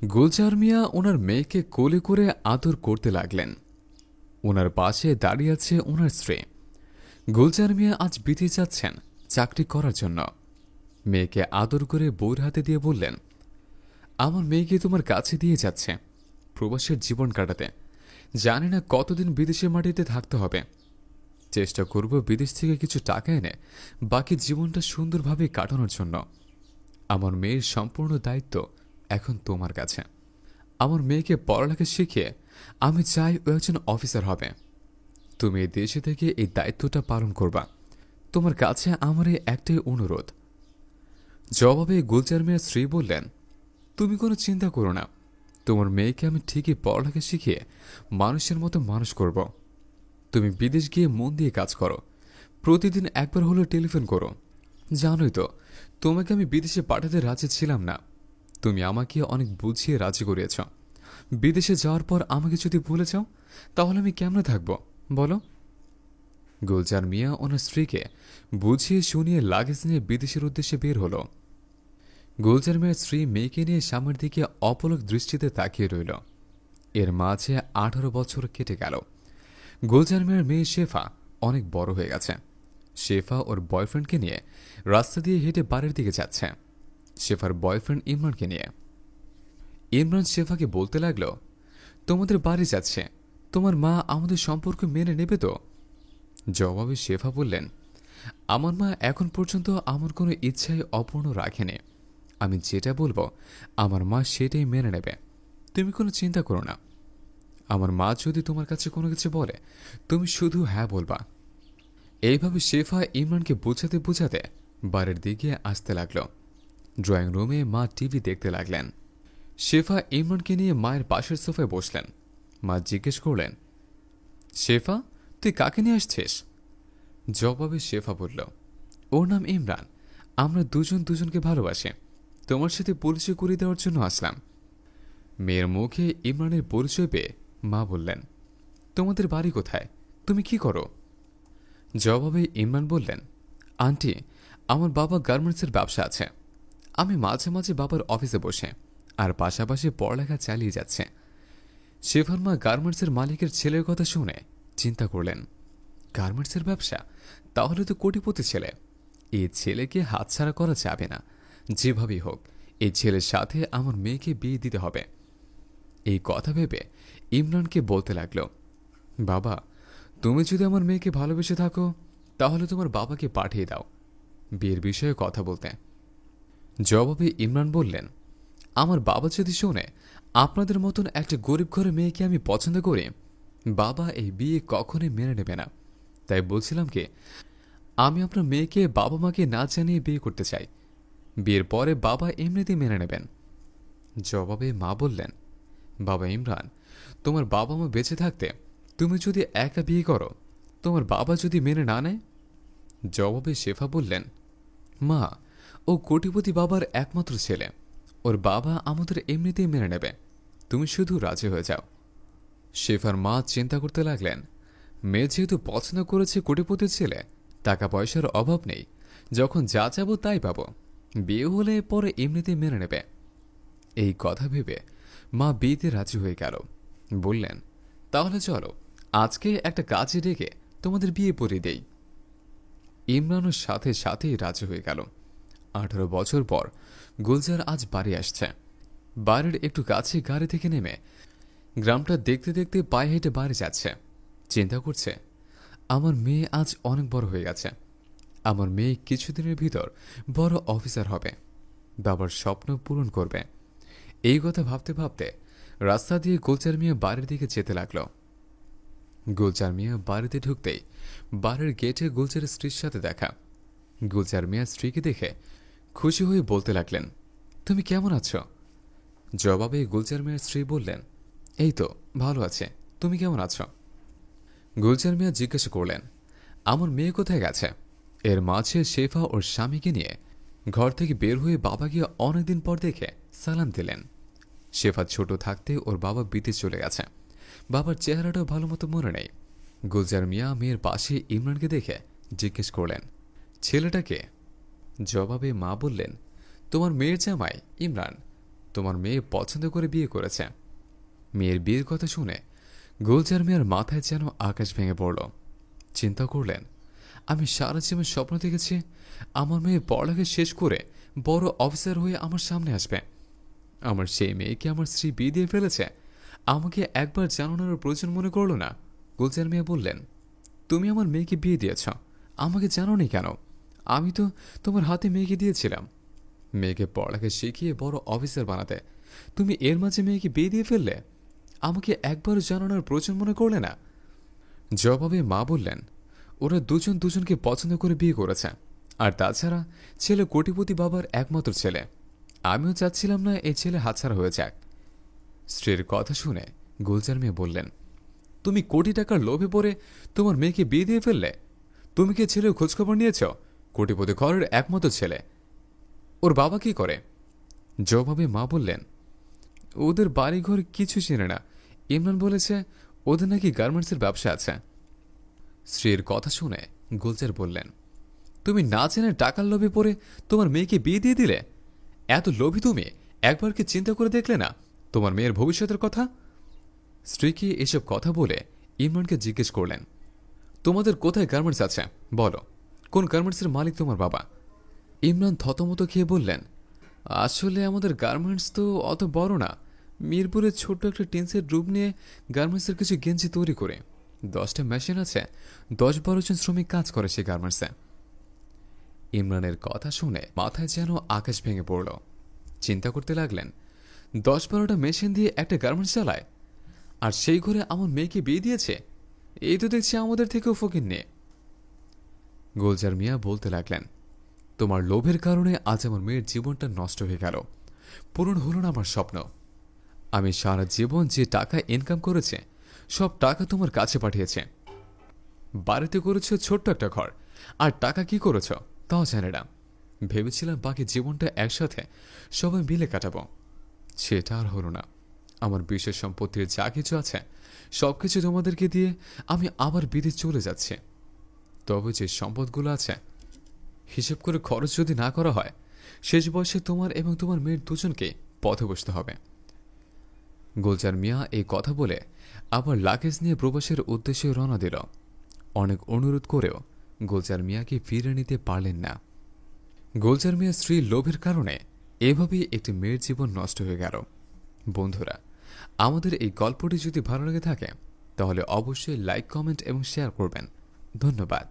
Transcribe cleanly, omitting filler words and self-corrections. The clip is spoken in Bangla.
গুলজার মিয়া ওনার মেয়েকে কোলে করে আদর করতে লাগলেন। ওনার পাশে দাঁড়িয়ে আছে ওনার স্ত্রী। গুলজার মিয়া আজ বিদেশ যাচ্ছেন চাকরি করার জন্য। মেয়েকে আদর করে বউর হাতে দিয়ে বললেন, আমার মেয়েকে তোমার কাছে দিয়ে যাচ্ছে প্রবাসের জীবন কাটাতে। জানি না কতদিন বিদেশের মাটিতে থাকতে হবে। চেষ্টা করব বিদেশ থেকে কিছু টাকা এনে বাকি জীবনটা সুন্দরভাবে কাটানোর জন্য। আমার মেয়ের সম্পূর্ণ দায়িত্ব এখন তোমার কাছে। আমার মেয়েকে পড়ালেখা শিখিয়ে আমি চাই ও একজন অফিসার হবে। তুমি এই দেশে থেকে এই দায়িত্বটা পালন করবা। তোমার কাছে আমার এই একটাই অনুরোধ। জবাবে গুলজার মিয়ার স্ত্রী বললেন, তুমি কোনো চিন্তা করো না, তোমার মেয়েকে আমি ঠিকই পড়ালেখা শিখিয়ে মানুষের মতো মানুষ করব। তুমি বিদেশ গিয়ে মন দিয়ে কাজ করো, প্রতিদিন একবার হলেও টেলিফোন করো। জানোই তো তোমাকে আমি বিদেশে পাঠাতে রাজি ছিলাম না। তুমি আমাকে অনেক বুঝিয়ে রাজি করিয়েছ। বিদেশে যাওয়ার পর আমাকে যদি ভুলে যাও তাহলে আমি কেমনে থাকব বলো? গুলজার মিয়া ওনার স্ত্রীকে বুঝিয়ে শুনিয়ে লাগেজ নিয়ে বিদেশের উদ্দেশ্যে বের হলো। গুলজার মিয়ার স্ত্রী মেয়েকে নিয়ে সামনের দিকে অপলক দৃষ্টিতে তাকিয়ে রইল। এর মাঝে 18 বছর কেটে গেল। গুলজার মিয়ার মেয়ে শেফা অনেক বড় হয়ে গেছে। শেফা ওর বয়ফ্রেন্ডকে নিয়ে রাস্তা দিয়ে হেঁটে বাড়ির দিকে যাচ্ছে, শেফার বয়ফ্রেন্ড ইমরানকে নিয়ে। ইমরান শেফাকে বলতে লাগল, তোমাদের বাড়ি যাচ্ছে, তোমার মা আমাদের সম্পর্ক মেনে নেবে তো? জবাবে শেফা বললেন, আমার মা এখন পর্যন্ত আমার কোনো ইচ্ছাই অপূর্ণ রাখেনি। আমি যেটা বলবো আমার মা সেটাই মেনে নেবে। তুমি কোনো চিন্তা করো না। আমার মা যদি তোমার কাছে কোনো কিছু বলে তুমি শুধু হ্যাঁ বলবা। এইভাবে শেফা ইমরানকে বোঝাতে বোঝাতে বাড়ির দিকে আসতে লাগল। ড্রয়িং রুমে মা টিভি দেখতে লাগলেন। শেফা ইমরানকে নিয়ে মায়ের পাশের সোফায় বসলেন। মা জিজ্ঞেস করলেন, শেফা তুই কাকে নিয়ে আসছিস? জবাবে শেফা বলল, ওর নাম ইমরান, আমরা দুজন দুজনকে ভালোবাসি, তোমার সাথে পরিচয় করিয়ে দেওয়ার জন্য আসলাম। মেয়ের মুখে ইমরানের পরিচয় পেয়ে মা বললেন, তোমাদের বাড়ি কোথায়, তুমি কি করো? জবাবে ইমরান বললেন, আন্টি আমার বাবা গার্মেন্টসের ব্যবসা আছে। আমি মাঝে মাঝে বাবার অফিসে বসে আর পাশাপাশি পড়ালেখা চালিয়ে যাচ্ছে। শেফার মা গার্মেন্টসের মালিকের ছেলের কথা শুনে চিন্তা করলেন, গার্মেন্টসের ব্যবসা, তাহলে তো কোটিপতি ছেলে। এই ছেলেকে হাতছাড়া করা যাবে না। যেভাবেই হোক এই ছেলের সাথে আমার মেয়েকে বিয়ে দিতে হবে। এই কথা ভেবে ইমরানকে বলতে লাগল, বাবা তুমি যদি আমার মেয়েকে ভালোবেসে থাকো তাহলে তোমার বাবাকে পাঠিয়ে দাও বিয়ের বিষয়ে কথা বলতে। জবাবে ইমরান বললেন, আমার বাবা যদি শোনে আপনাদের মতন একটা গরিব ঘরের মেয়েকে আমি পছন্দ করি, বাবা এই বিয়ে কখনোই মেনে নেবে না। তাই বলছিলাম কি, আমি আপনার মেয়েকে বাবা মাকে না জানিয়ে বিয়ে করতে চাই। বিয়ের পরে বাবা এমনিতেই মেনে নেবেন। জবাবে মা বললেন, বাবা ইমরান, তোমার বাবা মা বেঁচে থাকতে তুমি যদি একা বিয়ে করো, তোমার বাবা যদি মেনে না নেয়? জবাবে শেফা বললেন, মা ও কোটিপতি বাবার একমাত্র ছেলে, ওর বাবা আমাদের এমনিতেই মেনে নেবে, তুমি শুধু রাজি হয়ে যাও। শেফার মা চিন্তা করতে লাগলেন, মেয়ে যেহেতু পছন্দ করেছে কোটিপতির ছেলে, টাকা পয়সার অভাব নেই, যখন যা চাবো তাই পাবো, বিয়ে হলে পরে এমনিতেই মেনে নেবে। এই কথা ভেবে মা বিয়েতে রাজি হয়ে গেল। বললেন, তাহলে চলো আজকে একটা কাজে ডেকে তোমাদের বিয়ে পড়িয়ে দেই। ইমরানের সাথে সাথেই রাজি হয়ে গেল। 18 বছর পর গুলজার আজ বাড়ি আসছে। বাড়ির একটু কাছে গাড়ি থেকে নেমে গ্রামটা দেখতে দেখতে পায়ে হেঁটে বাড়ি যাচ্ছে। চিন্তা করছে, আমার মেয়ে আজ অনেক বড় হয়ে গেছে। আমার মেয়ে কিছুদিনের ভিতর বড় অফিসার হবে, বাবার স্বপ্ন পূরণ করবে। এই কথা ভাবতে ভাবতে রাস্তা দিয়ে গুলজার মিয়া বাড়ির দিকে যেতে লাগলো। গুলজার মিয়া বাড়িতে ঢুকতেই বাড়ির গেটে গুলজারের স্ত্রীর সাথে দেখা। গুলজার মিয়া স্ত্রীকে দেখে খুশি হয়ে বলতে লাগলেন, তুমি কেমন আছো? জবাবে গুলজার মিয়ার স্ত্রী বললেন, এই তো ভালো আছে, তুমি কেমন আছো? গুলজার মিয়া জিজ্ঞাসা করলেন, আমার মেয়ে কোথায় গেছে? এর মাঝে শেফা ওর স্বামীকে নিয়ে ঘর থেকে বের হয়ে বাবাকে অনেকদিন পর দেখে সালাম দিলেন। শেফা ছোট থাকতে ওর বাবা বিদেশ চলে গেছে, বাবার চেহারাটাও ভালো মতো মনে নেই। গুলজার মিয়া মেয়ের পাশে ইমরানকে দেখে জিজ্ঞেস করলেন, ছেলেটাকে? জবাবে মা বললেন, তোমার মেয়ের জামাই ইমরান। তোমার মেয়ে পছন্দ করে বিয়ে করেছে। মেয়ের বিয়ের কথা শুনে গুলজার মিয়ার মাথায় যেন আকাশ ভেঙে পড়ল। চিন্তা করলেন, আমি সারা জীবন স্বপ্ন দেখেছি আমার মেয়ে পড়ালেখা শেষ করে বড় অফিসার হয়ে আমার সামনে আসবে। আমার সেই মেয়েকে আমার স্ত্রী বিয়ে দিয়ে ফেলেছে, আমাকে একবার জানানোর প্রয়োজন মনে করল না। গুলজার মিয়া বললেন, তুমি আমার মেয়েকে বিয়ে দিয়েছ, আমাকে জানোনি কেন? আমি তো তোমার হাতে মেয়েকে দিয়েছিলাম, মেয়েকে পড়ালেখা শিখিয়ে বড় অফিসার বানাতে। তুমি এর মাঝে মেয়েকে বিয়ে দিয়ে ফেললে, আমাকে একবারও জানানোর প্রয়োজন মনে করলে না। জবাবে মা বললেন, ওরা দুজন দুজনকে পছন্দ করে বিয়ে করেছে, আর তাছাড়া ছেলে কোটিপতি বাবার একমাত্র ছেলে। আমিও চাচ্ছিলাম না এই ছেলে হাতছাড়া হয়ে যাক। স্ত্রীর কথা শুনে গুলজার মিয়া বললেন, তুমি কোটি টাকার লোভে পড়ে তোমার মেয়েকে বিয়ে দিয়ে ফেললে? তুমি কি ছেলের খোঁজখবর নিয়েছ? কোটিপতি ঘরের একমাত্র ছেলে, ওর বাবা কি করে? জবাবে মা বললেন, ওদের বাড়িঘর কিছু চেনে না। ইমরান বলেছে ওদের নাকি গার্মেন্টসের ব্যবসা আছে। স্ত্রীর কথা শুনে গুলজার বললেন, তুমি না জেনে টাকার লোভে পড়ে তোমার মেয়েকে বিয়ে দিয়ে দিলে? এত লোভী তুমি, একবার কি চিন্তা করে দেখলে না তোমার মেয়ের ভবিষ্যতের কথা? স্ত্রীকে এসব কথা বলে ইমরানকে জিজ্ঞেস করলেন, তোমাদের কোথায় গার্মেন্টস আছে বলো, কোন গার্মেন্টসের মালিক তোমার বাবা? ইমরান থতমত খেয়ে বললেন, আসলে আমাদের গার্মেন্টস তো অত বড় না, মিরপুরের ছোট্ট একটা টিনসের রূপ নিয়ে গার্মেন্টসের কিছু গেঞ্জি তৈরি করে 10টা মেশিন আছে, 10-12 জন শ্রমিক কাজ করে সেই গার্মেন্টসে। ইমরানের কথা শুনে মাথায় যেন আকাশ ভেঙে পড়ল। চিন্তা করতে লাগলেন, 10-12টা মেশিন দিয়ে একটা গার্মেন্টস চালায়, আর সেই ঘরে আমার মেয়েকে বিয়ে দিয়েছে? এই তো দেখছি আমাদের থেকেও ফকিন্নি। গুলজার মিয়া বলতে লাগলেন, তোমার লোভের কারণে আজ আমার মেয়ের জীবনটা নষ্ট হয়ে গেল, পূরণ হল না আমার স্বপ্ন। আমি সারা জীবন যে টাকা ইনকাম করেছে সব টাকা তোমার কাছে পাঠিয়েছে। বাড়িতে করেছ ছোট্ট একটা ঘর, আর টাকা কি করেছ তাও জানে না। ভেবেছিলাম বাকি জীবনটা একসাথে সবাই মিলে কাটাবো, সেটা আর হলো না। আমার বিশেষ সম্পত্তির যা কিছু আছে সবকিছু তোমাদেরকে দিয়ে আমি আবার বিদেশ চলে যাচ্ছি। তবে যে সম্পদগুলো আছে হিসেব করে খরচ যদি না করা হয়, শেষ বয়সে তোমার এবং তোমার মেয়ের দুজনকে পথে বসতে হবে। গুলজার মিয়া এই কথা বলে আবার লাগেজ নিয়ে প্রবাসের উদ্দেশ্যে রওনা দিল। অনেক অনুরোধ করেও গুলজার মিয়াকে ফিরে নিতে পারলেন না। গুলজার মিয়া স্ত্রীর লোভের কারণে এভাবেই একটি মেয়ের জীবন নষ্ট হয়ে গেল। বন্ধুরা, আমাদের এই গল্পটি যদি ভালো লেগে থাকে তাহলে অবশ্যই লাইক, কমেন্ট এবং শেয়ার করবেন। ধন্যবাদ।